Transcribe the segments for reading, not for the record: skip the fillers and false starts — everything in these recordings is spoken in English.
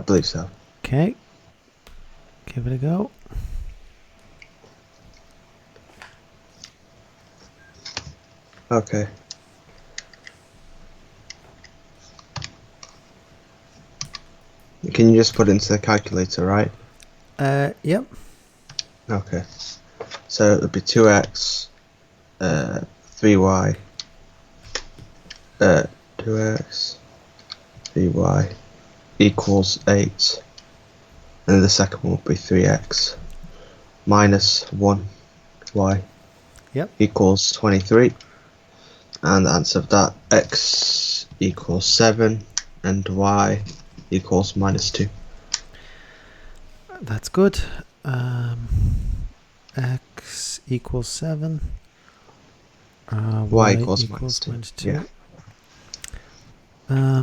I believe so. Okay. Give it a go. Okay. Can you just put it into the calculator, right? Yep. Okay. So it would be 2x, 3y, 2x, 3y equals 8. And then the second one would be 3x minus 1y Yep. equals 23. And the answer of that, x equals 7 and y equals minus 2. That's good. X equals 7. Y Y equals equals minus 2. 2. Yeah.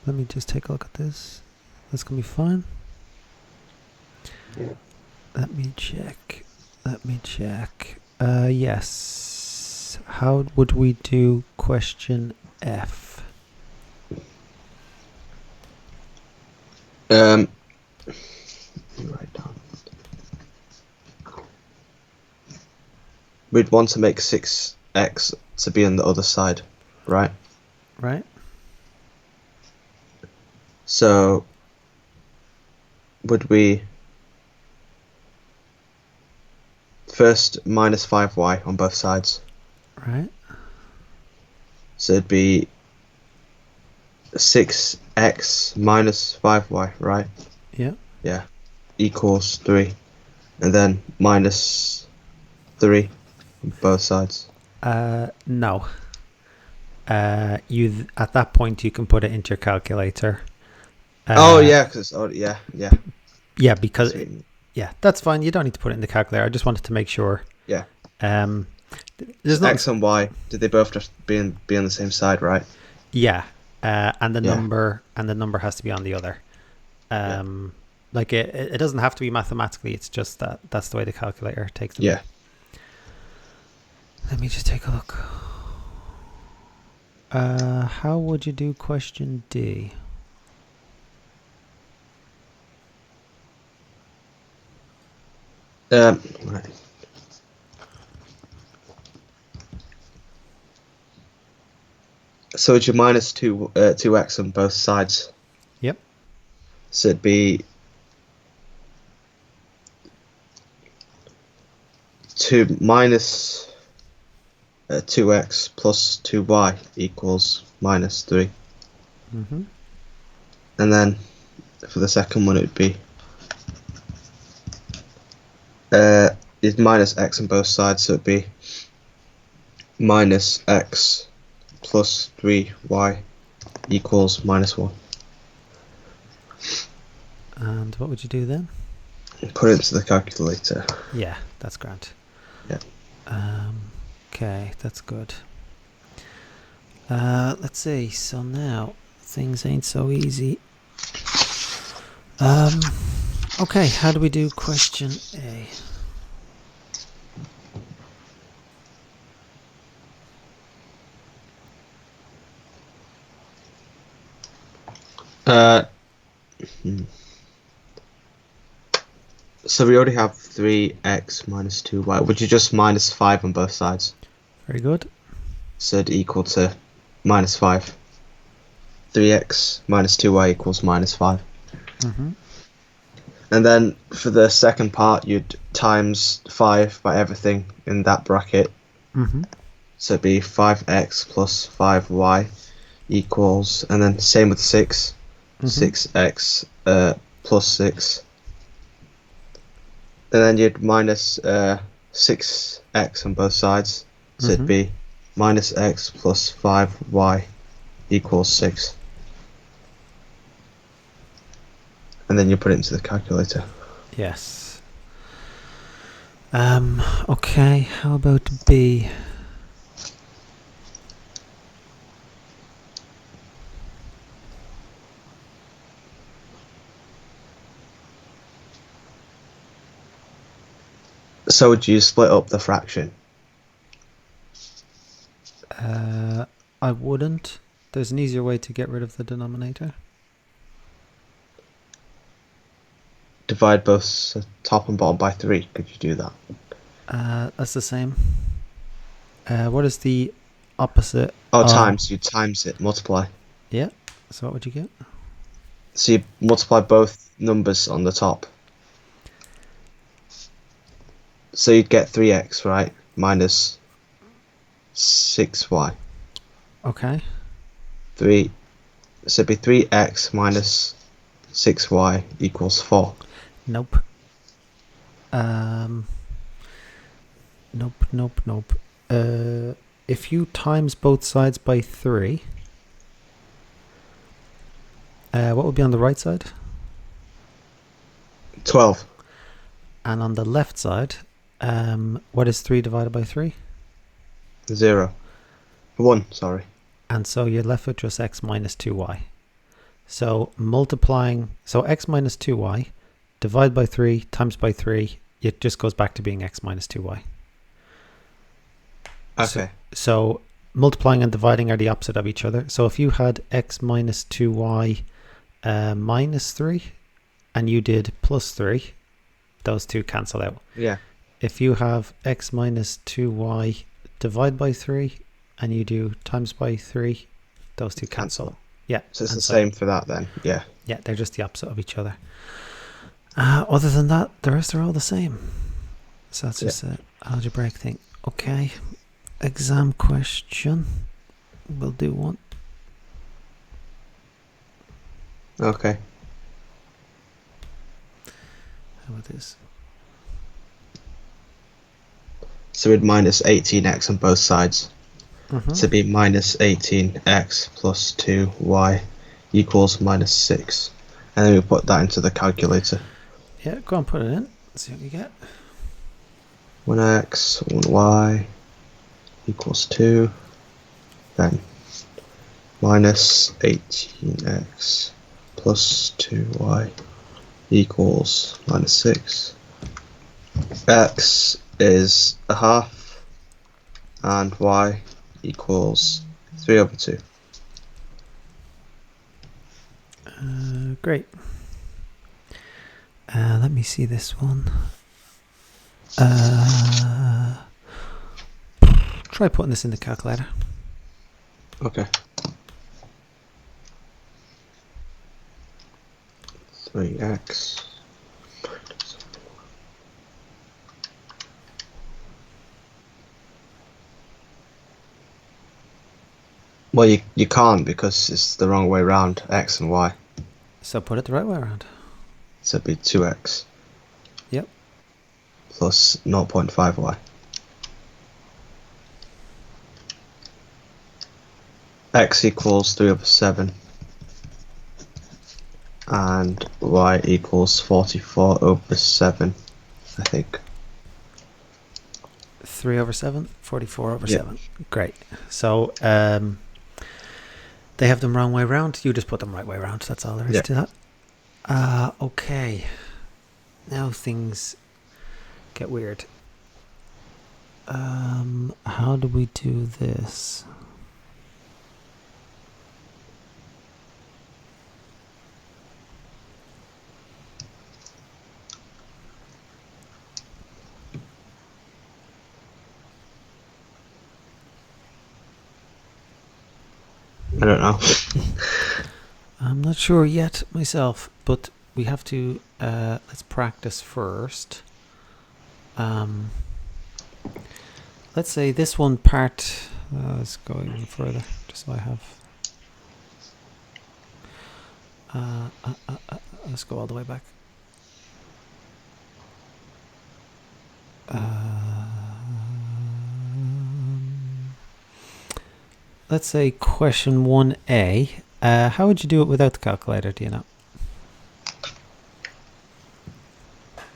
Let me just take a look at this. That's going to be fine. Yeah. Let me check. Yes. How would we do question F? Write down. We'd want to make 6x to be on the other side, right? Right? So would we first minus 5y on both sides? Right? So it'd be 6x minus 5y, right? Yeah. Yeah. Equals 3. And then minus 3 on both sides. No. You at that point you can put it into your calculator. Yeah, because Yeah, because Sweet. yeah, that's fine. You don't need to put it in the calculator. I just wanted to make sure. Yeah. There's So nothing. x and y, did they both just be on the same side, right? Yeah, and the Yeah. number has to be on the other. Yeah. Like it doesn't have to be mathematically. It's just that's the way the calculator takes them. Yeah. Let me just take a look. How would you do question D? Right. So it's your minus 2x on both sides. Yep. So it'd be 2 minus 2x plus 2y equals minus 3. Mm-hmm. And then for the second one, it would be it's minus x on both sides, so it'd be minus x plus 3y equals minus 1. And what would you do then? Put it into the calculator. Yeah, that's grand. Yeah. Okay, that's good. Let's see. So now things ain't so easy. Okay, how do we do question A? So we already have 3x minus 2y. Would you just minus 5 on both sides? Very good. So it'd equal to minus 5. 3x minus 2y equals minus 5. Mm-hmm. And then for the second part, you'd times 5 by everything in that bracket. Mm-hmm. So it'd be 5x plus 5y equals, and then same with 6. Mm-hmm. 6x plus 6. And then you'd minus 6x on both sides. So it'd be minus x plus 5y equals 6. And then you put it into the calculator. Yes. Okay, how about B? So would you split up the fraction? I wouldn't. There's an easier way to get rid of the denominator. divide both top and bottom by 3? Could you do that? That's the same. What is the opposite? Oh, times. You times it, multiply. Yeah. So what would you get? So you multiply both numbers on the top. So you'd get 3x, right? Minus 6y. Okay. 3. So it'd be 3x minus 6y equals 4. Nope. Nope. If you times both sides by 3, what would be on the right side? 12. And on the left side, what is 3 divided by 3? 0. 1, sorry. And so you're left with just x minus 2y. So multiplying, so x minus 2y, divide by 3, times by 3, it just goes back to being x minus 2y. Okay. So multiplying and dividing are the opposite of each other. So if you had x minus 2y minus 3 and you did plus 3, those two cancel out. Yeah. If you have x minus 2y divide by 3 and you do times by 3, those two cancel. Yeah. So it's the same for that then. Yeah. Yeah, they're just the opposite of each other. Other than that, the rest are all the same. So that's just an algebraic thing. Okay. Exam question. We'll do one. Okay. How about this? So we'd minus 18x on both sides. Mm-hmm. So it'd be minus 18x plus 2y equals minus 6. And then we put that into the calculator. Yeah, go and put it in. Let's see what you get. 1x, 1y equals 2. Then minus 18x plus 2y equals minus 6. X is a half and y equals 3 over 2. Great. Let me see this one. Try putting this in the calculator. Okay. 3x. Well, you can't because it's the wrong way around, x and y. So put it the right way around. So it'd be 2x. Yep. Plus 0.5y. X equals 3 over 7. And y equals 44 over 7, I think. 3 over 7, 44 over Yeah. 7. Great. So they have them wrong way around. You just put them right way around. That's all there is to that. Okay. Now things get weird. How do we do this? I don't know. I'm not sure yet myself, but we have to let's practice first. Let's say this one part, let's go even further just so I have let's go all the way back. Let's say question 1A. How would you do it without the calculator, do you know?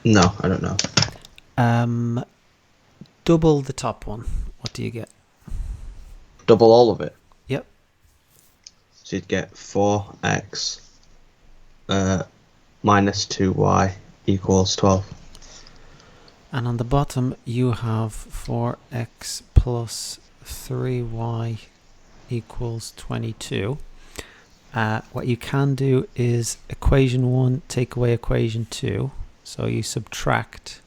No, I don't know. Double the top one. What do you get? Double all of it. Yep. So you'd get 4x minus 2y equals 12. And on the bottom you have 4x plus 3y equals 22. What you can do is equation 1 take away equation 2, So you subtract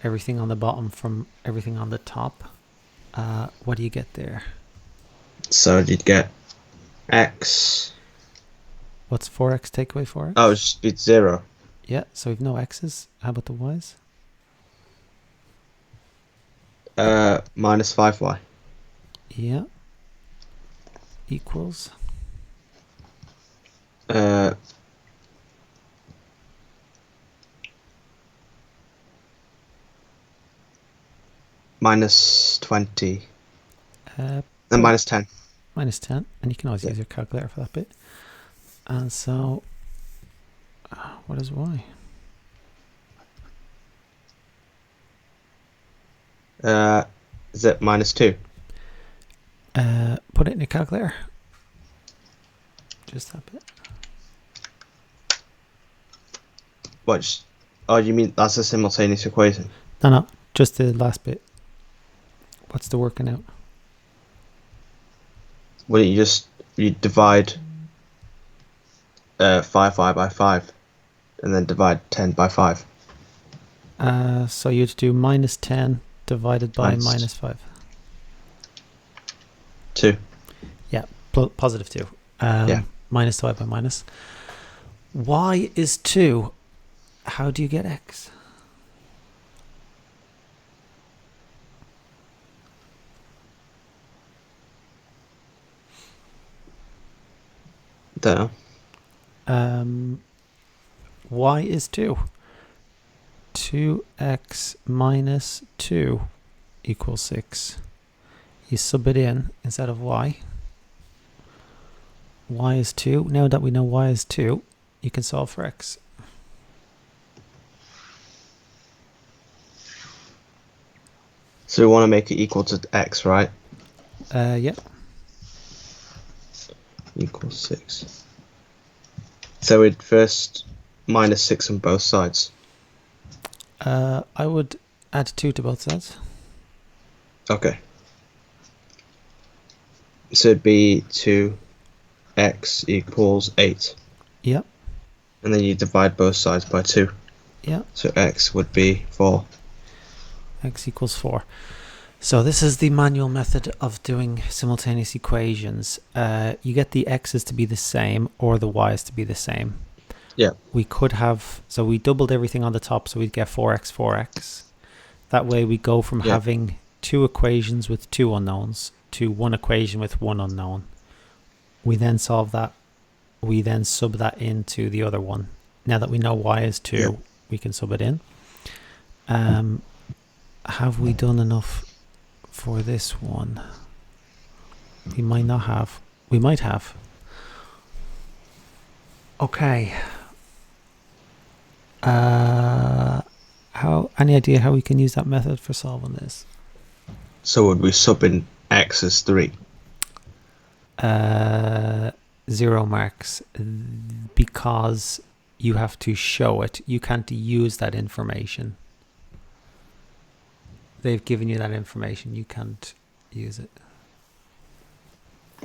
everything on the bottom from everything on the top. What do you get there? So you'd get x. What's 4x take away 4x? Oh, it's 0. Yeah, so we've no x's. How about the y's? Minus 5y. Yeah. Equals. Minus 20. And Minus 10. Minus 10. And you can always use your calculator for that bit. And so, what is y? Is it minus 2? Put it in your calculator. Just that bit. What? Oh, you mean that's a simultaneous equation? No, just the last bit. What's the working out? Wouldn't you divide 5y by 5 and then divide 10 by 5? So you'd do minus 10 divided by minus 5. 2. Yeah, positive 2. Yeah. Minus divided by minus. Y is 2. How do you get x? Don't know. Y is 2. 2x minus 2 equals 6. You sub it in instead of y. Y is 2. Now that we know y is 2, you can solve for x. So we want to make it equal to x, right? Yeah. Equals 6. So we'd first minus 6 on both sides. I would add 2 to both sides. Okay. So it'd be 2x equals 8. Yep. And then you divide both sides by 2. Yep. So x would be 4. X equals 4. So this is the manual method of doing simultaneous equations. You get the x's to be the same or the y's to be the same. Yeah. We could have, so we doubled everything on the top, so we'd get 4x, 4x. That way we go from having 2 equations with 2 unknowns to 1 equation with 1 unknown. We then solve that. We then sub that into the other one. Now that we know y is 2, we can sub it in. Have we done enough for this one? We might not have. We might have. Okay. Any idea how we can use that method for solving this? So would we sub in x as 3? 0 marks, because you have to show it. You can't use that information. They've given you that information. You can't use it.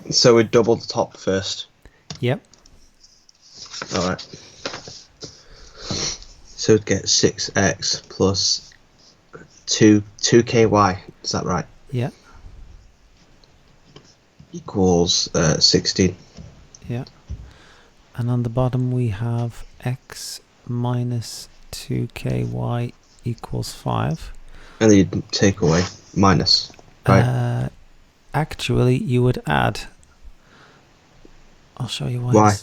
So we'd double the top first. Yep. Alright. So we'd get 6x plus 2ky. Is that right? Yeah. Equals 16. Yeah. And on the bottom we have x minus 2ky equals 5. And then you'd take away minus, right? Actually, you would add. I'll show you why.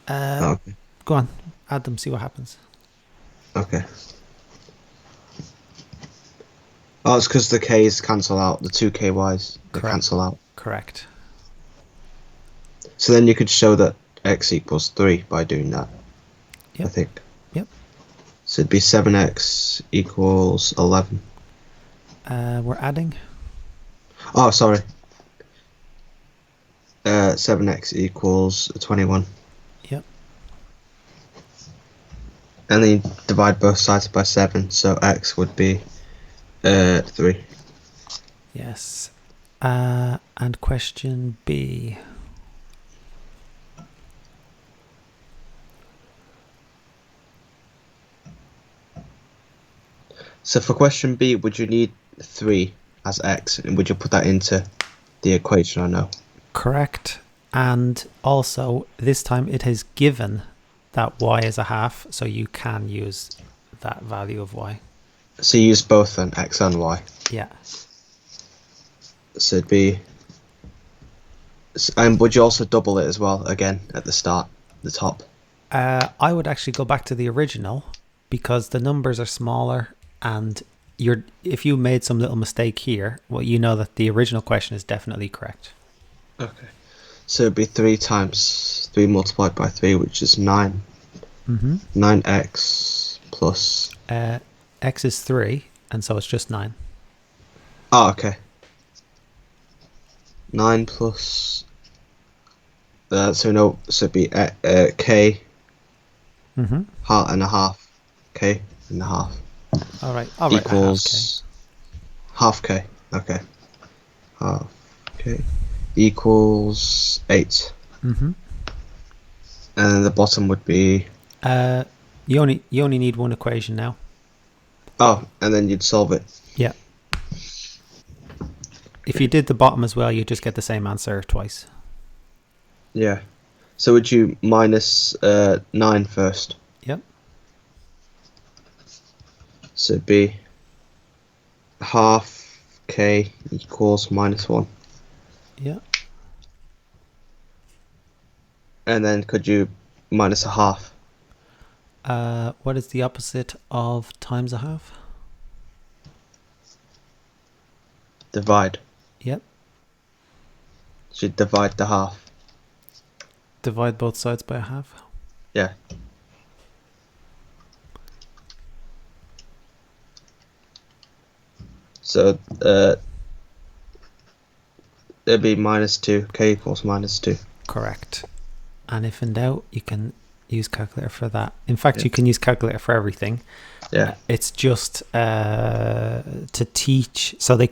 Okay. Go on, add them, see what happens. Okay. Oh, it's because the k's cancel out, the 2ky's they cancel out. Correct. So then you could show that x equals 3 by doing that. Yep. I think. Yep. So it'd be 7x equals 11. We're adding. Oh, sorry. 7x equals 21. Yep. And then you divide both sides by 7, so x would be 3. Yes. And question B. So for question B, would you need 3 as x, and would you put that into the equation or no? Correct. And also, this time it has given that y is a half, so you can use that value of y. So you use both then, x and y. Yeah. So it'd be... And would you also double it as well, again, at the start, the top? I would actually go back to the original, because the numbers are smaller, and if you made some little mistake here, well, you know that the original question is definitely correct. Okay. So it'd be 3 times 3 multiplied by 3, which is 9. 9x plus... X is 3, and so it's just 9. Oh, okay. 9 plus... so no, so it'd be k half and a half. K and a half. All right. Equals half k. Okay. Half k equals 8. And then the bottom would be... You only need one equation now. Oh, and then you'd solve it. Yeah. If you did the bottom as well, you just get the same answer twice. Yeah. So would you minus 9 first? Yep. So it'd be half k equals minus 1. Yeah. And then could you minus a half? What is the opposite of times a half? Divide. Yep. So you divide the half. Divide both sides by a half. Yeah. So it'd be minus 2. K equals minus 2. Correct. And if in doubt, you can use calculator for that. In fact, you can use calculator for everything. Yeah. It's just to teach. So they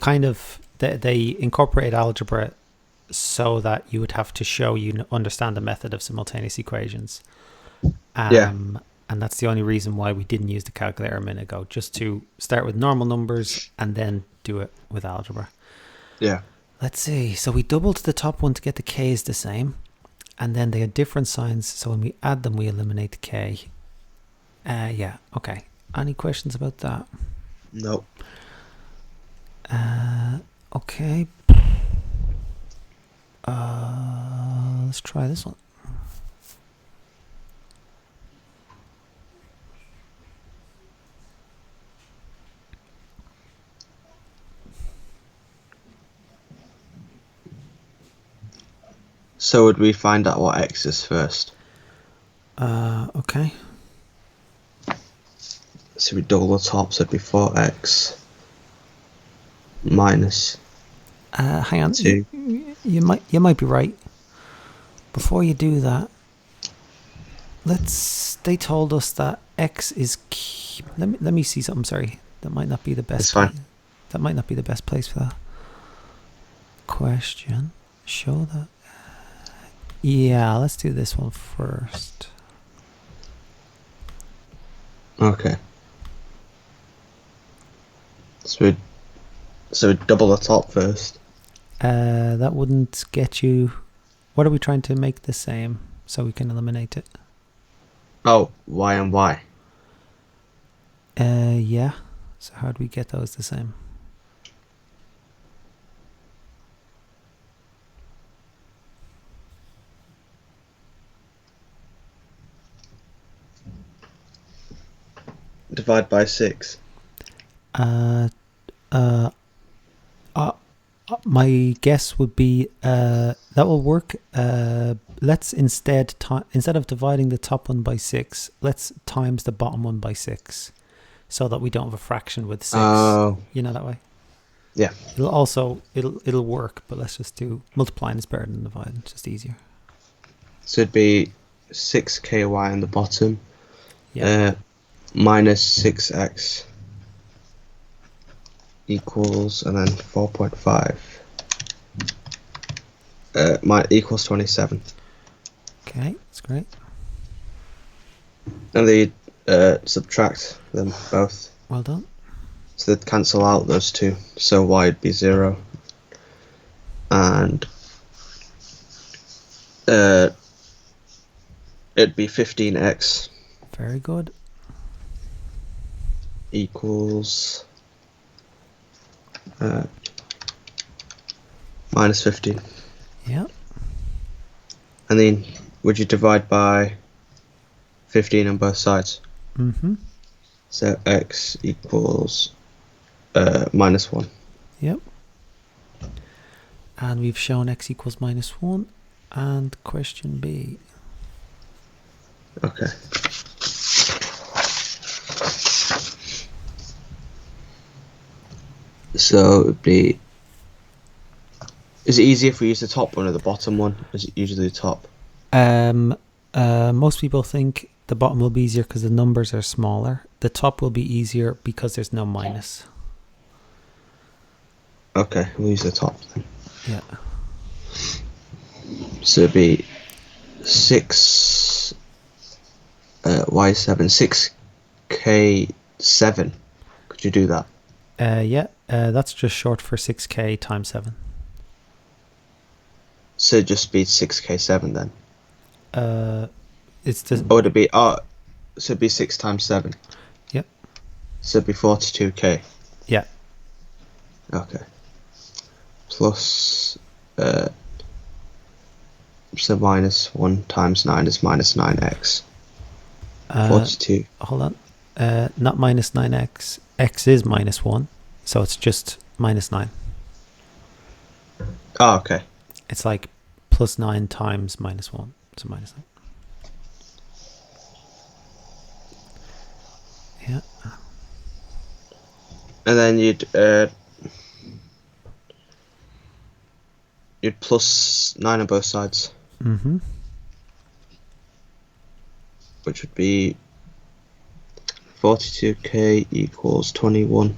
they incorporate algebra so that you would have to show you understand the method of simultaneous equations. And that's the only reason why we didn't use the calculator a minute ago, just to start with normal numbers and then do it with algebra. Yeah. Let's see. So we doubled the top one to get the k's the same, and then they had different signs. So when we add them, we eliminate the k. Yeah. Okay. Any questions about that? No. Okay. Let's try this one. So would we find out what x is first? Okay. So we double the top, so it'd be 4x minus Hang on. 2. You might be right. Before you do that, they told us that x is key. Let me see something. Sorry, that might not be the best. It's fine. That might not be the best place for that question. Show that. Yeah, let's do this one first. Okay. So we'd double the top first. That wouldn't get you. What are we trying to make the same so we can eliminate it? Oh, y and y. Yeah. So how do we get those the same? Divide by 6. My guess would be that will work. Let's instead of dividing the top one by 6, let's times the bottom one by 6, so that we don't have a fraction with 6. Oh. You know that way. Yeah. It'll work, but let's just do multiplying is better than dividing. It's just easier. So it'd be 6ky on the bottom. Yeah. Minus 6x equals, and then 4.5 equals 27. Okay, that's great. And they subtract them both. Well done. So they'd cancel out those two. So y would be 0. And it'd be 15x Very good. equals minus 15. Yeah. And then would you divide by 15 on both sides? Mm-hmm. So x equals minus 1. Yep. And we've shown x equals minus 1. And question B. Okay. So it would be... Is it easier if we use the top one or the bottom one? Is it usually the top? Most people think the bottom will be easier because the numbers are smaller. The top will be easier because there's no minus. Okay, we'll use the top then. Yeah. So it'd be 6 y7, 6k7. Could you do that? Yeah, that's just short for 6k times 7. So it'd just be 6k7 then. It's the... Or would it be... so it'd be 6 times 7. Yep. So it'd be 42k. Yeah. Okay. Plus... so minus 1 times 9 is minus 9x. 42. Hold on. Not minus 9x. X is minus 1. So it's just minus 9. Oh, okay. It's like plus 9 times minus 1. So minus 9. Yeah. And then you'd plus 9 on both sides. Mm-hmm. Which would be 42k equals 21.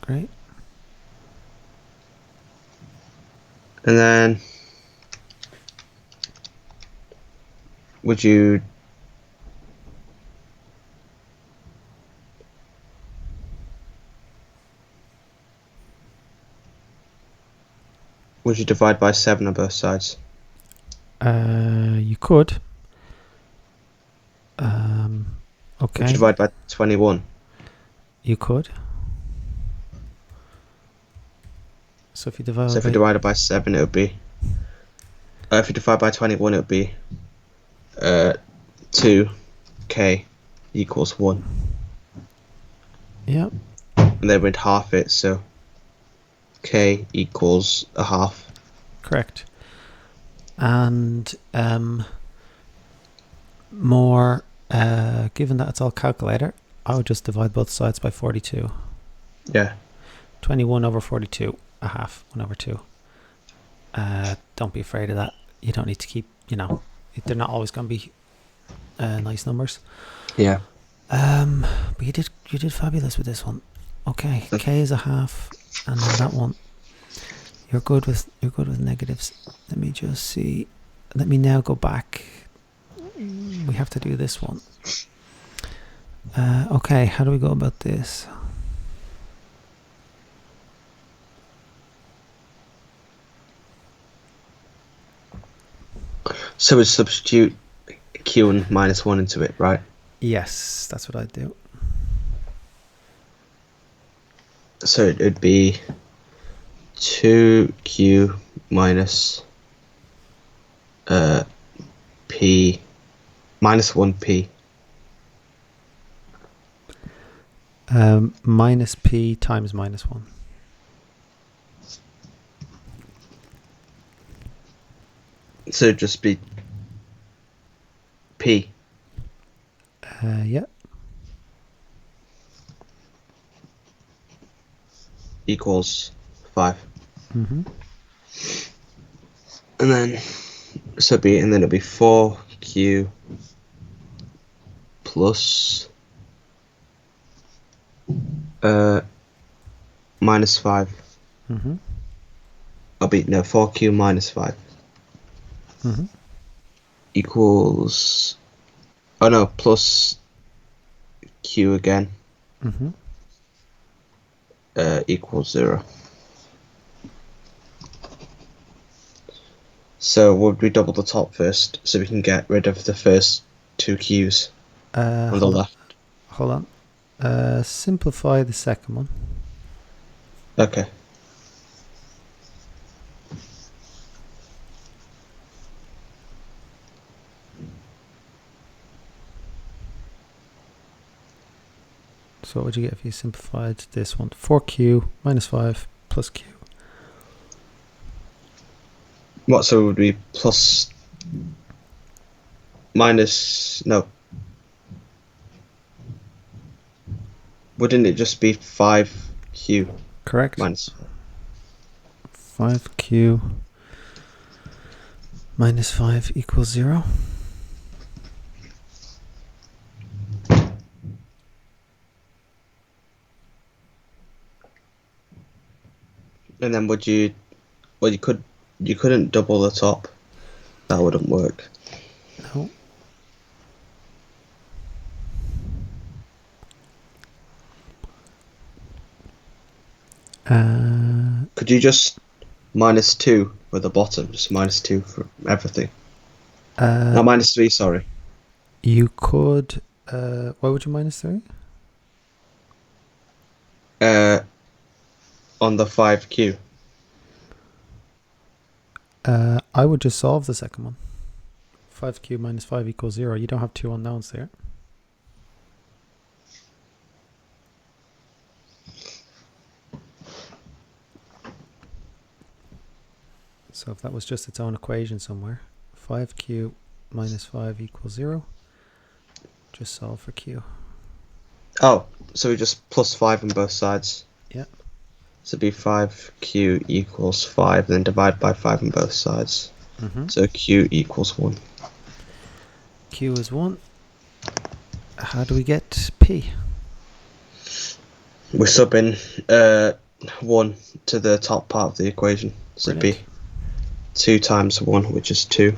Great. And then would you divide by 7 on both sides? You could. Okay. Would you divide by 21? You could. So if you divide So if you divide it by 7, it would be... if you divide by 21, it would be 2k equals 1. Yeah. And then we'd half it, so k equals a half. Correct. And more, given that it's all calculator, I would just divide both sides by 42. Yeah. 21 over 42, a half, 1 over 2. Don't be afraid of that. You don't need to keep, they're not always going to be nice numbers. Yeah. But you did fabulous with this one. Okay, k is a half, and then that one. You're good with negatives. Let me just see. Let me now go back. We have to do this one. Okay, how do we go about this? So we substitute q and minus 1 into it, right? Yes, that's what I'd do. So it'd be 2q minus p minus 1p. Minus p times minus 1. So it'd just be p. Yeah. Equals 5. Mm-hmm. And then it'll be 4q plus minus 5. Mm-hmm. 4q minus 5 Mm-hmm. equals plus q again equals 0. So would we double the top first so we can get rid of the first two q's on the left? Hold on. Simplify the second one. Okay. So what would you get if you simplified this one? 4q minus 5 plus q. What, so it would be plus minus, no. Wouldn't it just be 5q? Correct. Minus 5q minus 5 equals 0. And then would you, well, you couldn't double the top. That wouldn't work. No. Could you just minus 2 for the bottom? Just minus 2 for everything. No, minus 3, sorry. You could. Why would you minus 3? On the 5q. I would just solve the second one. 5q minus 5 equals 0. You don't have two unknowns there. So if that was just its own equation somewhere, 5q minus 5 equals 0. Just solve for q. Oh, so we just plus 5 on both sides. Yeah. So it'd be 5q equals 5, then divide by 5 on both sides. So q equals 1. Q is 1. How do we get P? We sub in 1 to the top part of the equation. So it'd be 2 times 1, which is 2.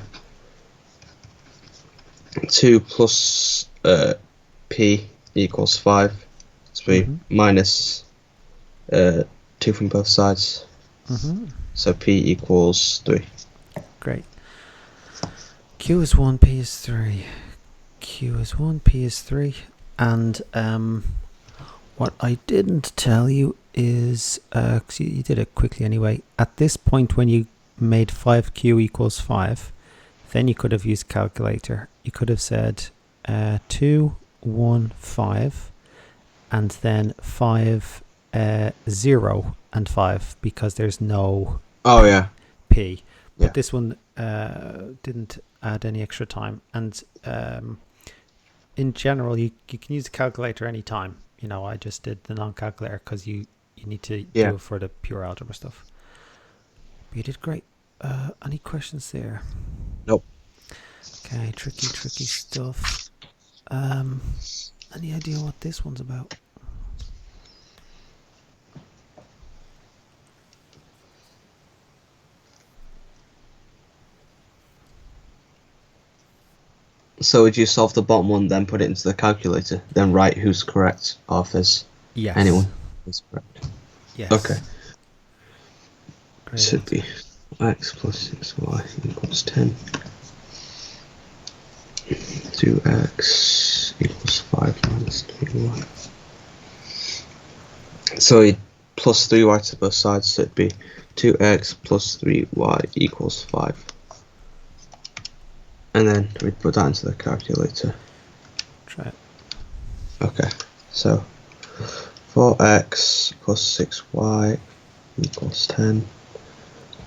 2 plus P equals 5. So we minus 2 from both sides. So P equals 3. Great. Q is 1, P is 3. Q is 1, P is 3. And what I didn't tell you is, cause you did it quickly anyway, at this point when you made 5q equals 5, then you could have used calculator. You could have said 2, 1, 5, and then 5, 0, and 5, because there's no P. But this one didn't add any extra time. And in general, you can use the calculator anytime. You know, I just did the non-calculator because you need to do it for the pure algebra stuff. But you did great. Any questions there? Nope. Okay, tricky stuff. Any idea what this one's about? So would you solve the bottom one, then put it into the calculator, then write who's correct, or if there's anyone who's correct? Yes. Okay. Great. Should be x plus 6y equals 10. 2x equals 5 minus 3y. So it plus 3y to both sides, so it'd be 2x plus 3y equals 5. And then we'd put that into the calculator. Try it. Okay, so 4x plus 6y equals 10.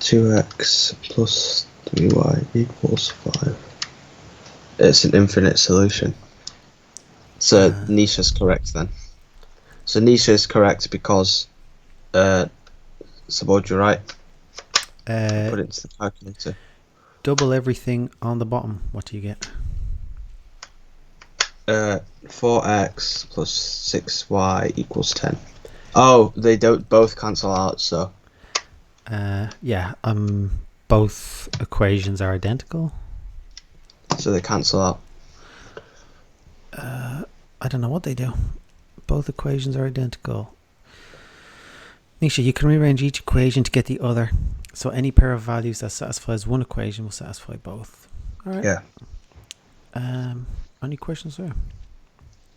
2x plus 3y equals 5. It's an infinite solution. So Nisha's correct then. So Nisha is correct because so what would you write? Put it into the calculator. Double everything on the bottom. What do you get? 4x plus 6y equals 10. Oh, they don't both cancel out, so. Yeah, both equations are identical. So they cancel out. I don't know what they do. Both equations are identical. Nisha, you can rearrange each equation to get the other. So any pair of values that satisfies one equation will satisfy both. All right. Yeah. Any questions there?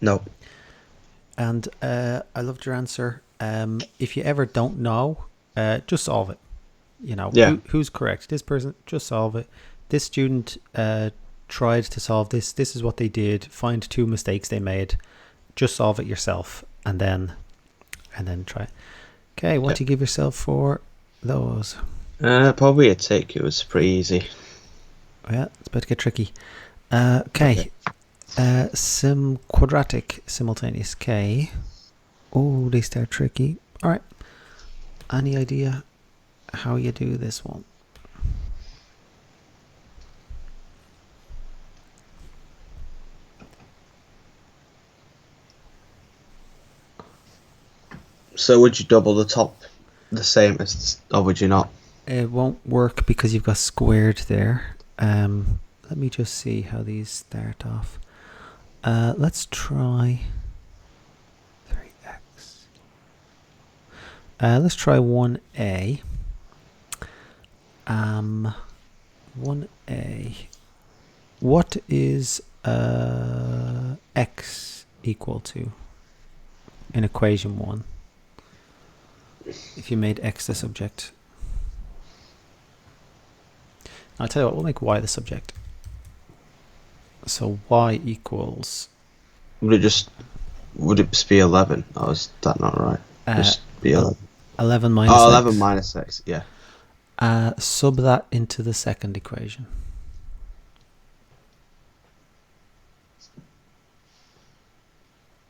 No. And I loved your answer. If you ever don't know, just solve it. You know, Yeah. who's correct? This person, just solve it. This student tried to solve this. This is what they did. Find two mistakes they made. Just solve it yourself, and then try. Okay, what do you give yourself for those? Probably a tick. It was pretty easy. Yeah, it's about to get tricky. Okay. Quadratic simultaneous K. Oh, they start tricky. All right. Any idea how you do this one? So would you double the top the same as, or would you not? It won't work because you've got squared there. Let me just see how these start off. Let's try 3x. Let's try 1a. 1a. What is x equal to in equation 1? If you made x the subject. I'll tell you what, we'll make y the subject. So y equals... Would it just be 11? Or is that not right? Just be 11. 11 minus x. 11 x. minus x, yeah. Sub that into the second equation.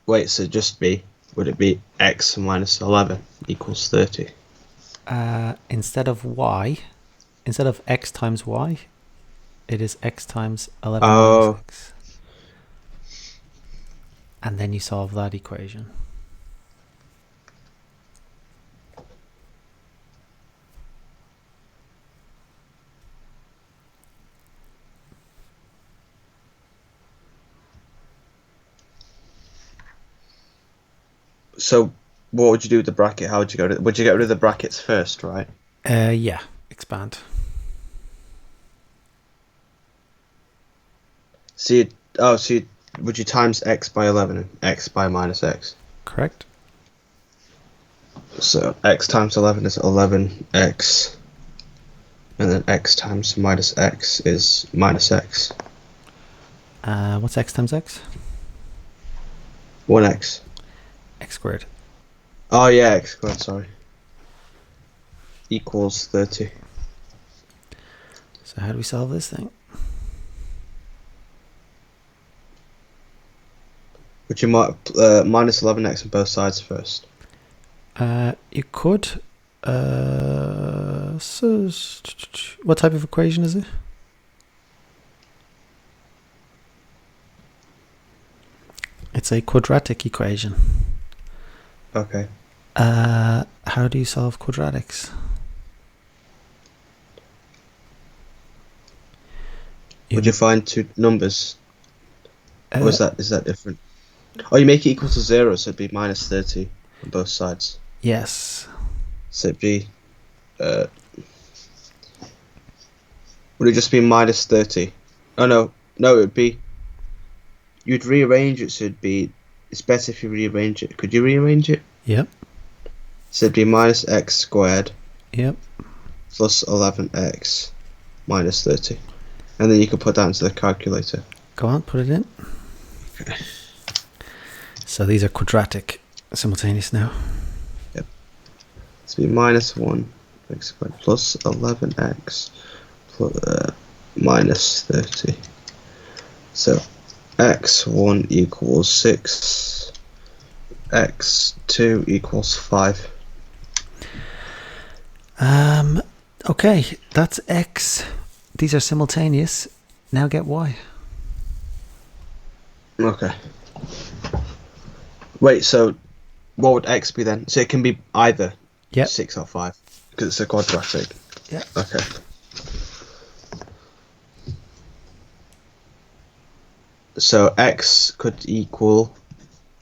Wait, so would it be x minus 11 equals 30? Instead of x times y, it is x times 11 minus x. And then you solve that equation. So what would you do with the bracket? How would you would you get rid of the brackets first, right? Yeah, expand. Would you times x by 11 and x by minus x? Correct. So x times 11 is 11x, and then x times minus x is minus x. What's x times x? 1x. X squared. Oh yeah, x squared, sorry. Equals 30. So how do we solve this thing? Would you minus 11x on both sides first? You could. So what type of equation is it? It's a quadratic equation. Okay. How do you solve quadratics? Would you find two numbers? Or is that different? Oh, you make it equal to 0, so it'd be minus 30 on both sides. Yes. So it'd be... would it just be minus 30? Oh, no, it would be... You'd rearrange it, so it'd be... It's better if you rearrange it. Could you rearrange it? Yep. So it'd be minus x squared. Yep. Plus 11x minus 30. And then you can put that into the calculator. Go on, put it in. Okay. So these are quadratic simultaneous now. Yep. It's be minus 1 x squared plus 11x plus, minus 30. So x1 equals 6. x2 equals 5. Okay, that's x. These are simultaneous. Now get y. Okay. Wait, so what would x be then? So it can be either 6 or 5 because it's a quadratic. Yeah. Okay. So x could equal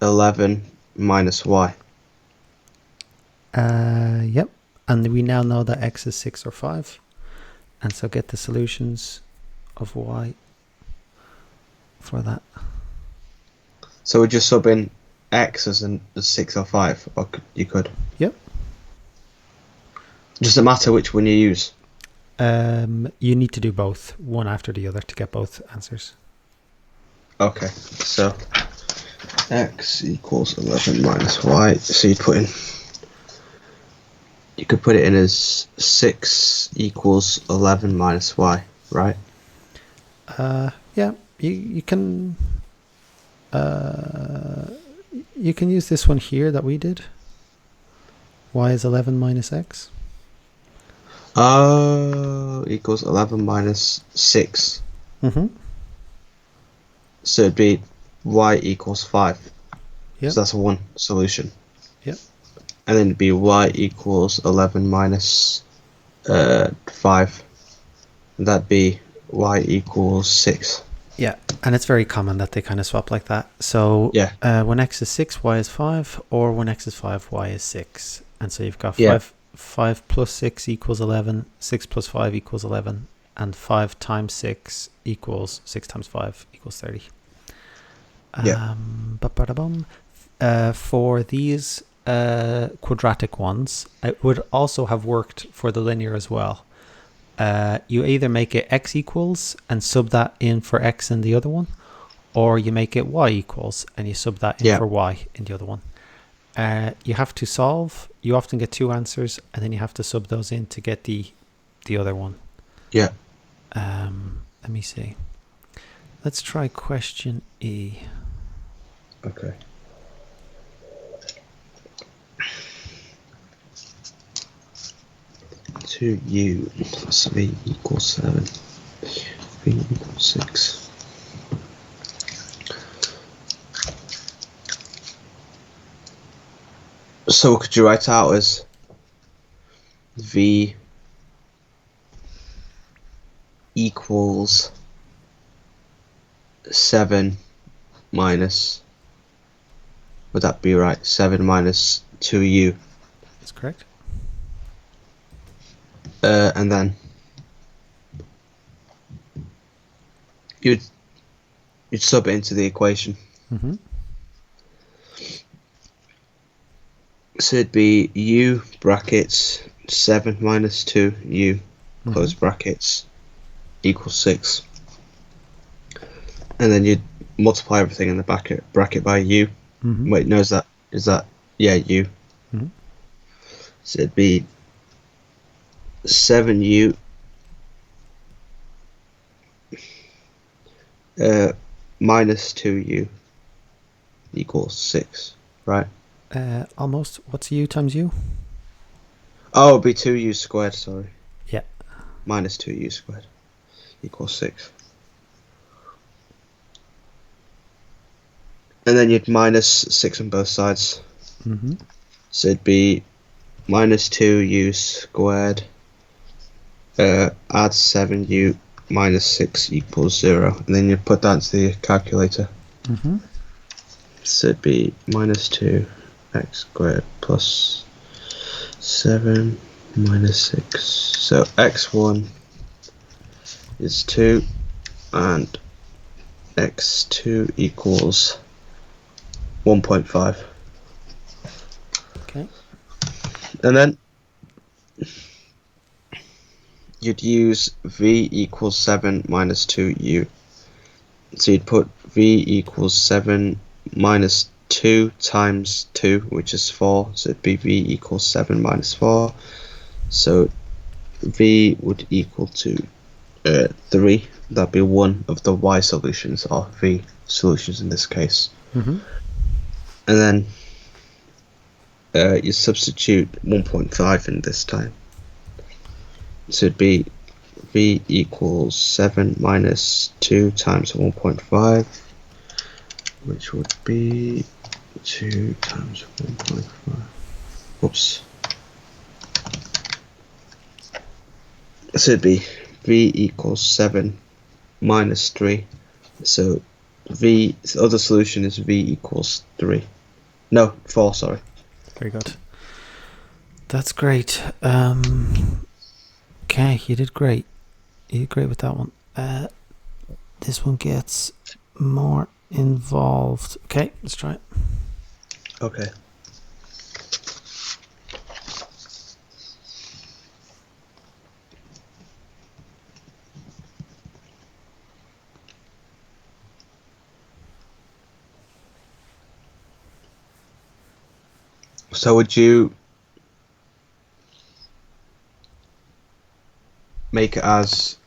11 minus y. Yep. And we now know that x is 6 or 5. And so get the solutions of y for that. So we just sub in x as 6 or 5, or you could. Yep. Does it matter which one you use? You need to do both, one after the other, to get both answers. Okay, so x equals 11 minus y. So you could put it in as 6 equals 11 minus y, right? Yeah, you can use this one here that we did. Y is 11 minus x. Equals 11 minus 6. Mm-hmm. So it'd be y equals 5. Yep. So that's one solution. Yep. And then it'd be y equals 11 minus 5. That'd be y equals 6. Yeah, and it's very common that they kind of swap like that. So Yeah. When x is 6, y is 5, or when x is 5, y is 6. And so you've got 5, Yeah. 5 plus 6 equals 11, 6 plus 5 equals 11, and 5 times 6 equals 6 times 5 equals 30. Yeah. For these quadratic ones, it would also have worked for the linear as well. You either make it x equals and sub that in for x in the other one, or you make it y equals and you sub that in for y in the other one. You have to solve. You often get two answers, and then you have to sub those in to get the other one. Yeah. Let me see. Let's try question E. Okay. To u plus v equals 7. V equals 6. So could you write out as v equals 7 minus, would that be right? 7 minus 2u. That's correct. And then you'd sub it into the equation. Mm-hmm. So it'd be u brackets 7 minus 2u close brackets equals 6. And then you'd multiply everything in the bracket by u. Mm-hmm. Wait, no, is that yeah, u. Mm-hmm. So it'd be 7u minus 2u equals 6, right? Almost. What's u times u? Oh, it'd be 2u squared, sorry. Yeah. Minus 2u squared equals 6. And then you'd minus 6 on both sides. Mm-hmm. So it'd be minus 2u squared add 7u minus 6 equals 0. And then you'd put that into the calculator. Mm-hmm. So it'd be minus 2x squared plus 7 minus 6. So x1 is 2 and x2 equals 1.5. Okay. And then you'd use v equals 7 minus 2u. So you'd put v equals 7 minus 2 times 2, which is 4. So it'd be v equals 7 minus 4. So v would equal to 3. That'd be one of the y solutions, or v solutions in this case. Mm-hmm. And then you substitute 1.5 in this time. So it'd be v equals 7 minus 2 times 1.5, which would be 2 times 1.5. Oops. So it'd be v equals 7 minus 3. So the other solution is v equals 3. No, 4, sorry. Very good. That's great. Okay, you did great. You did great with that one. This one gets more involved. Okay, let's try it. Okay. So would you make it as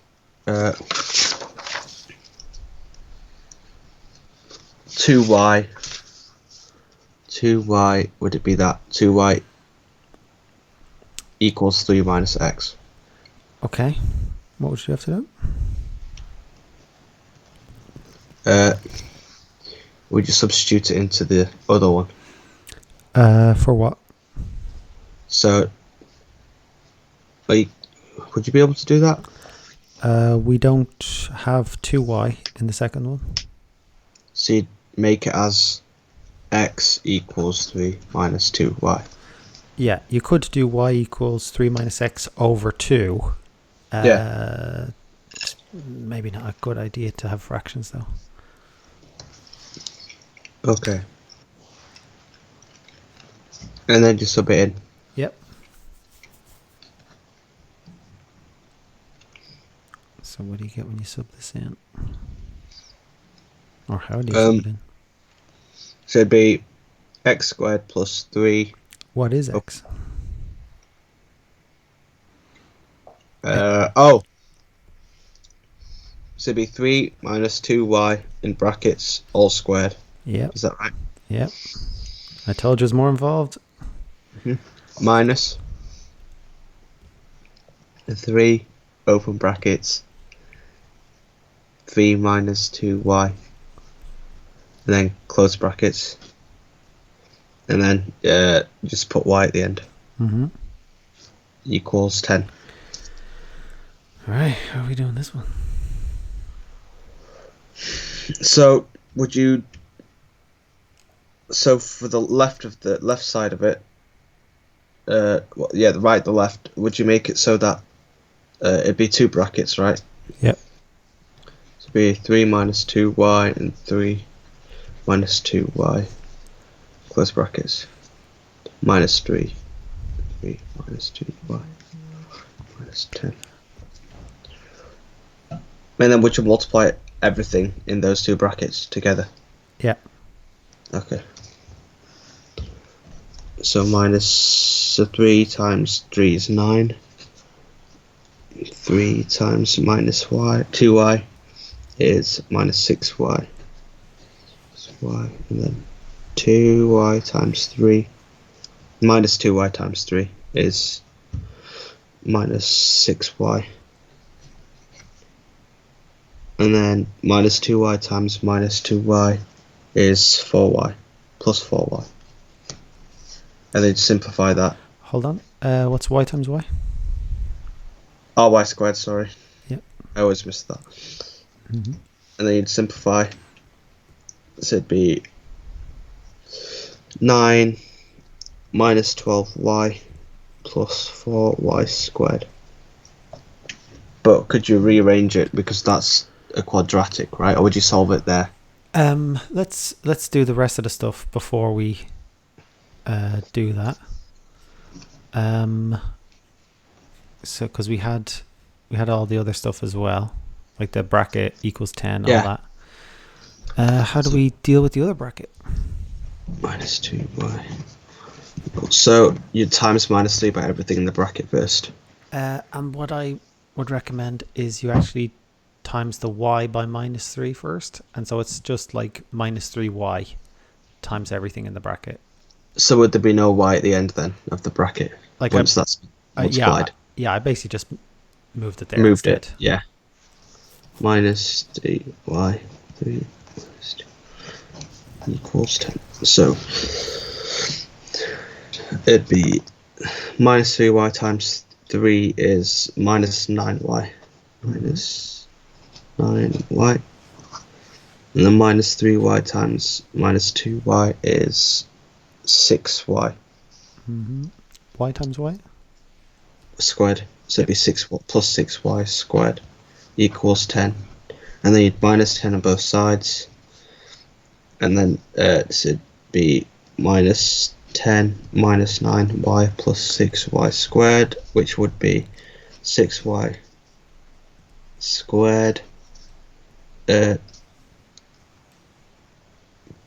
2y, would it be that 2y equals 3 minus x? Okay, what would you have to Uh, would you substitute it into the other one? do? For what? So, like, would you be able to do that? We don't have 2y in the second one. So you'd make it as x equals 3 minus 2y. Yeah, you could do y equals 3 minus x over 2. Yeah. It's maybe not a good idea to have fractions, though. Okay. And then just sub it in. Yep. So what do you get when you sub this in? Or how do you sub it in? So it'd be x squared plus 3. What is x? So it'd be 3 minus 2y in brackets all squared. Yep. Is that right? Yep. I told you it was more involved. Minus 3 open brackets 3 minus 2y, and then close brackets, and then just put y at the end. Equals 10. Alright, how are we doing this one? So would you, so for the left side of it, the right, the left, would you make it so that it'd be 2 brackets, right? Yep. So it'd be 3 minus 2y and 3 minus 2y, close brackets, minus 3 minus 2y, minus 10. And then would you multiply everything in those 2 brackets together? Yeah. Okay. So minus 3 times 3 is 9. 3 times minus 2y is minus 6y. Y, and then 2y times 3. Minus 2y times 3 is minus 6y. And then minus 2y times minus 2y is 4y plus 4y. And then simplify that. Hold on. What's y times y? Ry squared, sorry. Yep. I always miss that. And then you'd simplify. So it'd be 9 minus 12y plus 4y squared. But could you rearrange it because that's a quadratic, right? Or would you solve it there? Let's do the rest of the stuff before we do that. So because we had all the other stuff as well, like the bracket equals 10, all that. How do we deal with the other bracket? Minus 2y. So you times minus 3 by everything in the bracket first. And what I would recommend is you actually times the y by minus 3 first. And so it's just like minus 3y times everything in the bracket. So would there be no y at the end then of the bracket? Like once that's multiplied? Yeah, I basically just moved it there. Moved instead. it, yeah. Minus 3y 3 minus 2 equals 10. So it'd be minus 3y times 3 is minus 9y. Minus 9y. And then minus 3y times minus 2y is 6y Y times Y? squared. So Yep. it'd be 6 plus 6y squared equals 10. And then you'd minus 10 on both sides. And then this would be minus 10 minus 9y plus 6y squared, which would be 6y squared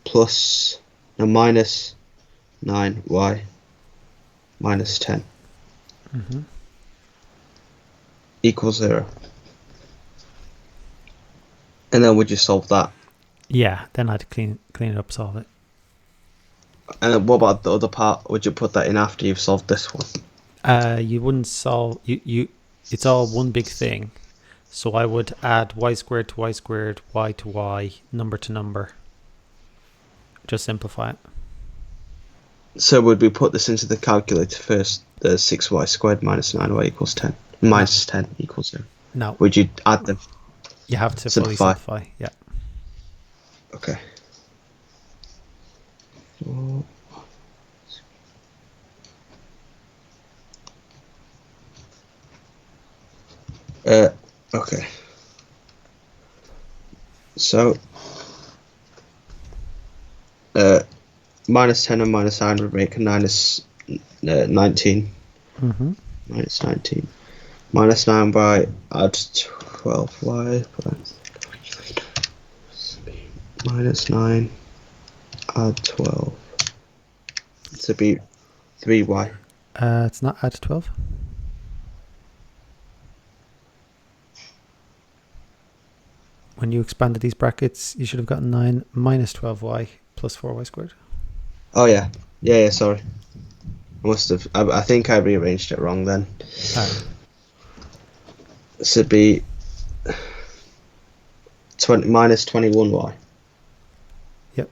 plus no minus 9y minus 10 equals 0. And then would you solve that? Yeah, then I'd clean it up, solve it. And then what about the other part? Would you put that in after you've solved this one? You wouldn't solve you. It's all one big thing. So I would add y squared to y squared, y to y, number to number. Just simplify it. So would we put this into the calculator first? The 6y squared minus 9y equals 10. Minus 10 equals 0. No, Would you add them? you have to fully Simplify. simplify. Yeah. Okay. Okay. So, minus 10 and minus 9 would make a minus 19. Minus 19. Minus 9 by add 12y. Minus 9 add 12. This would be 3y. It's not add 12. When you expanded these brackets, you should have gotten 9 minus 12y plus 4y squared. Oh, yeah. Yeah, sorry. I must have. I think I rearranged it wrong then. This would be 20 minus 21y. Yep.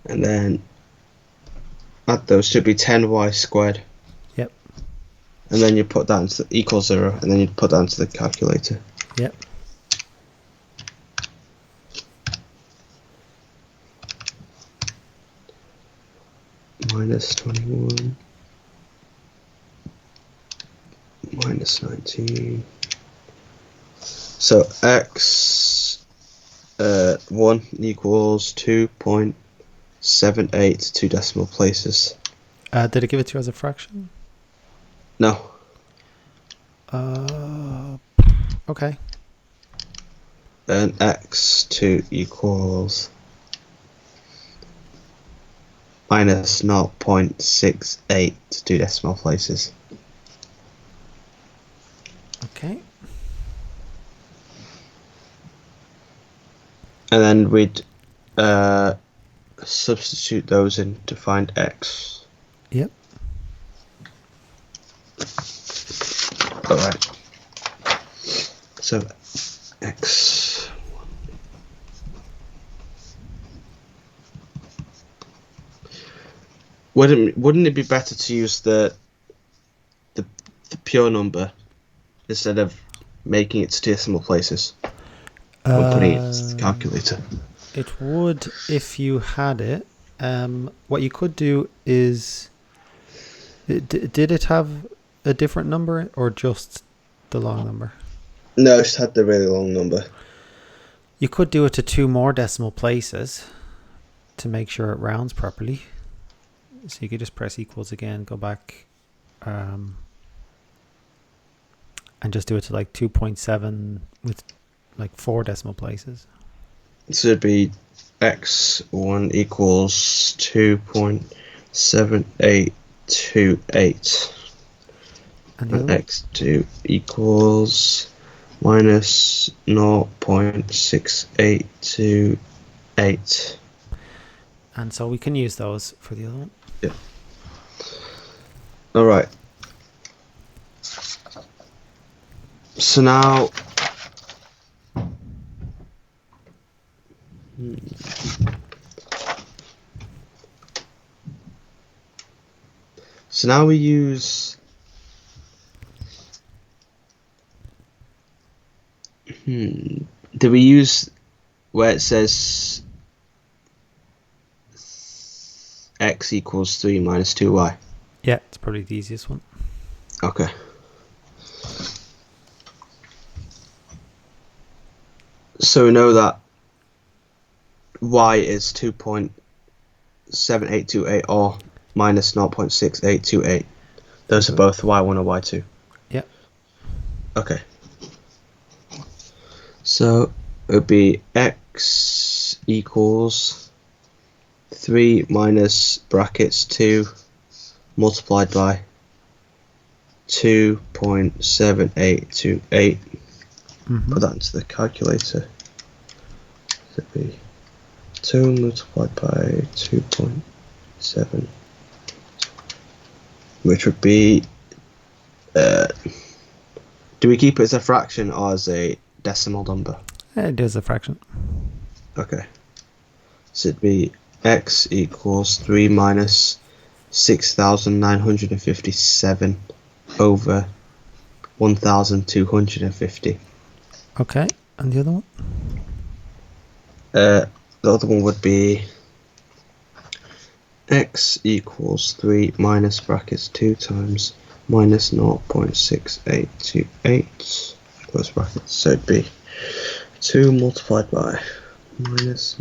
And then add those should be 10y squared. Yep. And then you put that into equals 0, and then you put that into the calculator. Yep. Minus 21. Minus 19. So x 1 equals 2.78 two decimal places. Did it give it to you as a fraction? No. Okay. Then x2 equals minus 0.68 two decimal places. Okay. And then we'd substitute those in to find x. Yep. Alright. So x. Wouldn't it be better to use the pure number instead of making it to decimal places when putting it into the calculator? It would if you had it. What you could do is, did it have a different number or just the long number? No, it just had the really long number. You could do it to 2 more decimal places to make sure it rounds properly. So you could just press equals again, go back, and just do it to like 2.7 with like 4 decimal places. So it'd be x1 equals 2.7828. And x2 equals minus 0.6828. And so we can use those for the other one. Yeah. All right. So now, we use did do we use where it says x equals 3 minus 2y? Yeah, it's probably the easiest one. Okay. So we know that y is 2.7828 or minus 0.6828. Those are both y1 or y2. Yeah. Okay. So it would be x equals 3 minus brackets 2 multiplied by 2.7828. Put that into the calculator. So it'd be 2 multiplied by 2.7, which would be, do we keep it as a fraction or as a decimal number? It is a fraction. Okay. So it'd be x equals 3 minus 6,957 over 1,250. Okay, and the other one? The other one would be x equals 3 minus brackets 2 times minus 0.6828 close brackets. So it'd be 2 multiplied by minus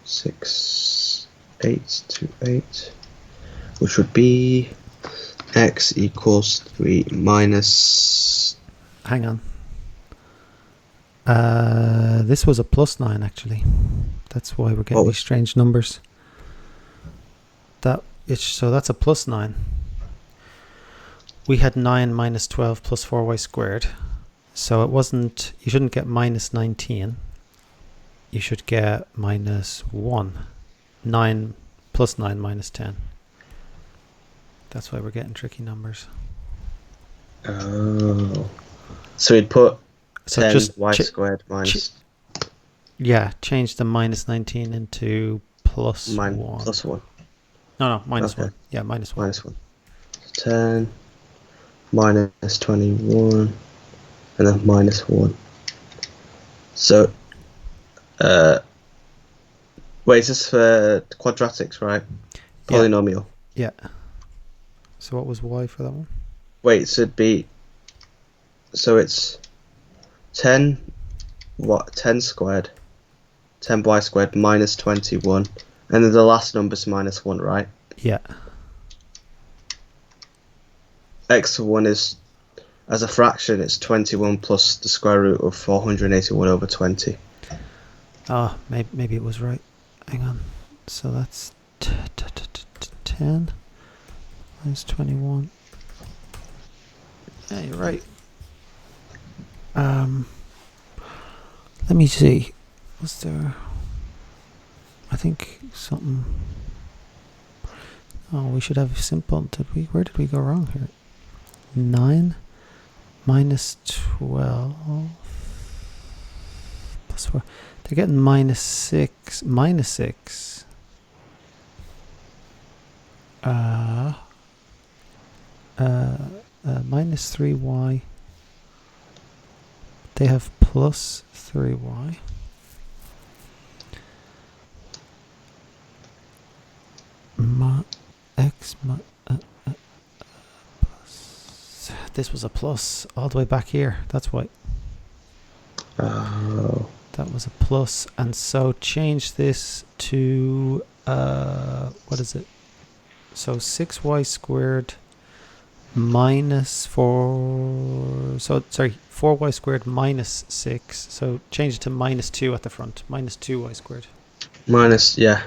0.6828, which would be x equals 3 minus... Hang on. This was a plus 9 actually. That's why we're getting these strange numbers. So that's a plus 9. We had 9 minus 12 plus 4y squared. So it wasn't, you shouldn't get minus 19. You should get minus 1. 9 plus 9 minus 10. That's why we're getting tricky numbers. Oh. So we'd put 10 just y squared minus... yeah, change the minus 19 into plus 1. Plus 1. No, minus 1. Yeah, minus 1. Minus 1. 10 minus 21 and then minus 1. So, wait, is this for quadratics, right? Polynomial. Yeah. So what was y for that one? Wait, so it'd be... So it's 10 squared, 10y squared minus 21, and then the last number's minus 1, right? Yeah. X of 1 is, as a fraction, it's 21 plus the square root of 481 over 20. Oh, maybe it was right. Hang on. So that's 10 minus 21. Yeah, you're right. Let me see. Was there... I think something... Oh, we should have simple... Where did we go wrong here? 9 minus 12 plus 4. They're getting minus 6. Minus 6. Minus 3y. They have plus 3y. Plus. This was a plus all the way back here. That's why. Oh. That was a plus, and so change this to what is it? So 6y squared minus 4. So sorry, 4y squared minus 6. So change it to minus 2 at the front. Minus 2y squared. Minus, yeah.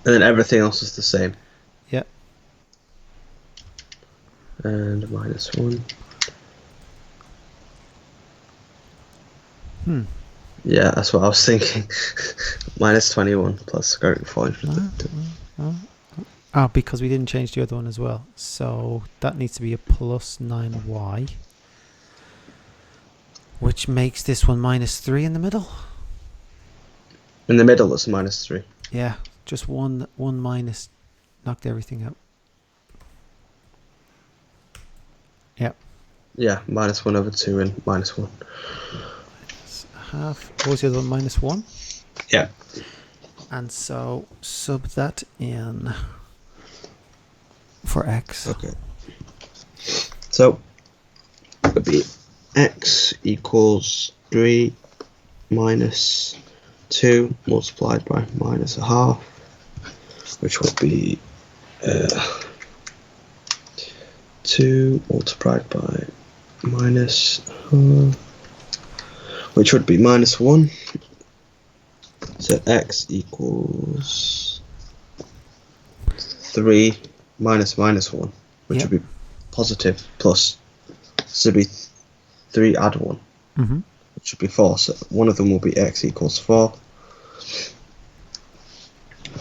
And then everything else is the same. Yeah. And minus 1. Yeah, that's what I was thinking. Minus 21 plus square root of 400. Because we didn't change the other one as well. So that needs to be a plus 9y. Which makes this one minus 3 in the middle. In the middle, it's minus 3. Yeah, just one minus knocked everything out. Yep. Yeah, minus 1 over 2 and minus 1. Minus half. What was the other one? Minus 1? Yeah. And so sub that in for x. Okay. So it would be x equals 3 minus 2 multiplied by minus a half, which would be 2 multiplied by minus half, which would be minus 1. So x equals 3 minus minus 1, which would be positive plus. So it'd be 3 add 1, which would be 4. So one of them will be x equals 4.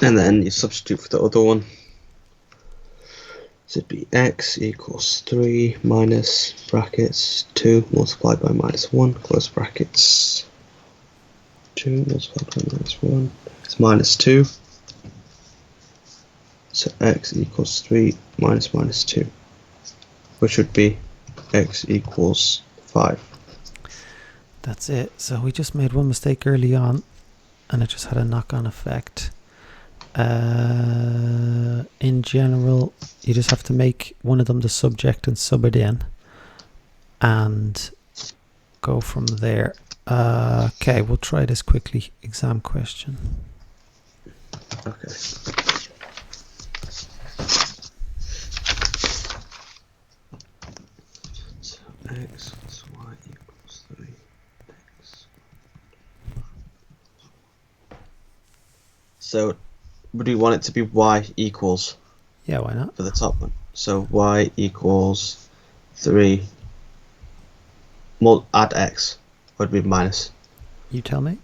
And then you substitute for the other one. So it'd be x equals 3 minus brackets 2 multiplied by minus 1, close brackets. 2 multiplied by minus 1 is minus 2. So x equals 3 minus minus 2, which would be x equals 5. That's it. So we just made one mistake early on, and it just had a knock-on effect. In general, you just have to make one of them the subject and sub it in, and go from there. Okay, we'll try this quickly. Exam question. Okay. So x plus y equals 3. X. So would we want it to be y equals? Yeah, why not? For the top one. So y equals 3. Add x would be minus. You tell me.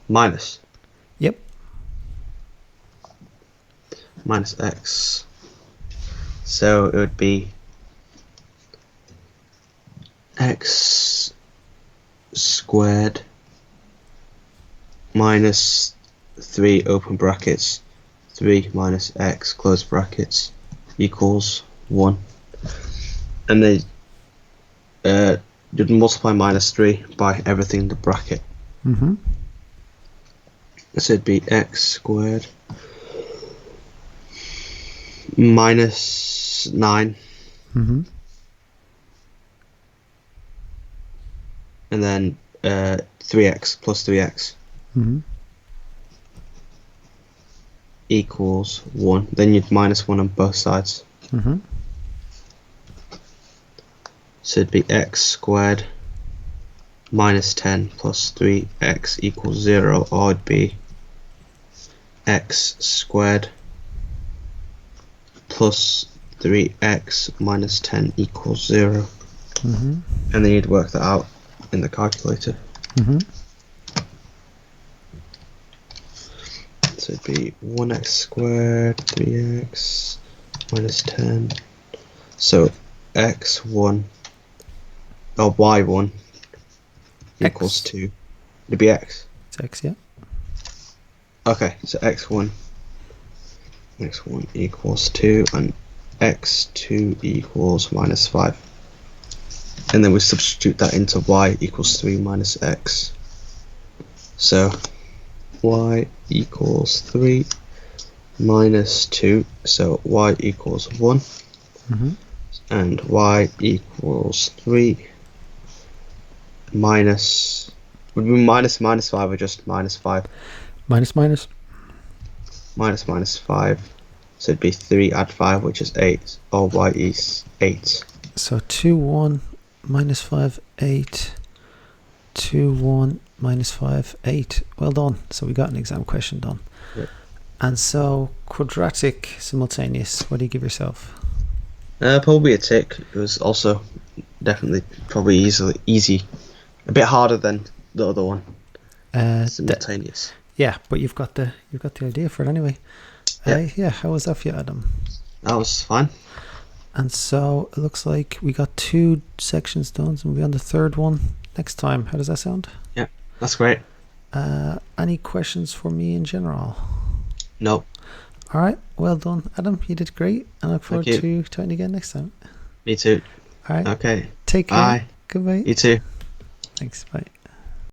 Minus. Yep. Minus x. So it would be x squared minus 3 open brackets 3 minus x close brackets equals 1. And they did multiply minus 3 by everything in the bracket. So it'd be x squared minus 9. And then 3x plus 3x equals 1. Then you'd minus 1 on both sides. So it'd be x squared minus 10 plus 3x equals 0, or it'd be x squared plus 3x minus 10 equals 0. And then you'd work that out in the calculator. So it'd be 1x squared 3x minus 10. So x1 or y1 equals 2. It'd be x. It's x, yeah. Okay, so x1 equals 2 and x2 equals minus 5. And then we substitute that into y equals 3 minus x. So y equals 3 minus 2, so y equals 1. And y equals 3 minus, would be minus 5 or just minus 5? Minus. Minus 5, so it'd be 3 add 5, which is 8, or y is 8. So 2, 1, minus 5, 8. 2, 1, minus 5, 8. Well done. So we got an exam question done. Yep. And so quadratic simultaneous, what do you give yourself? Probably a tick. It was also definitely probably easy. A bit harder than the other one. Simultaneous. Yeah, but you've got the idea for it anyway. Yeah, how was that for you, Adam? That was fine. And so it looks like we got 2 sections done, and we'll be on the 3rd one next time. How does that sound? Yeah, that's great. Any questions for me in general? Nope. All right, well done, Adam. You did great. I look forward Thank to talking again next time. Me too. All right, Okay. take care. Bye. Goodbye. You too. Thanks. Bye.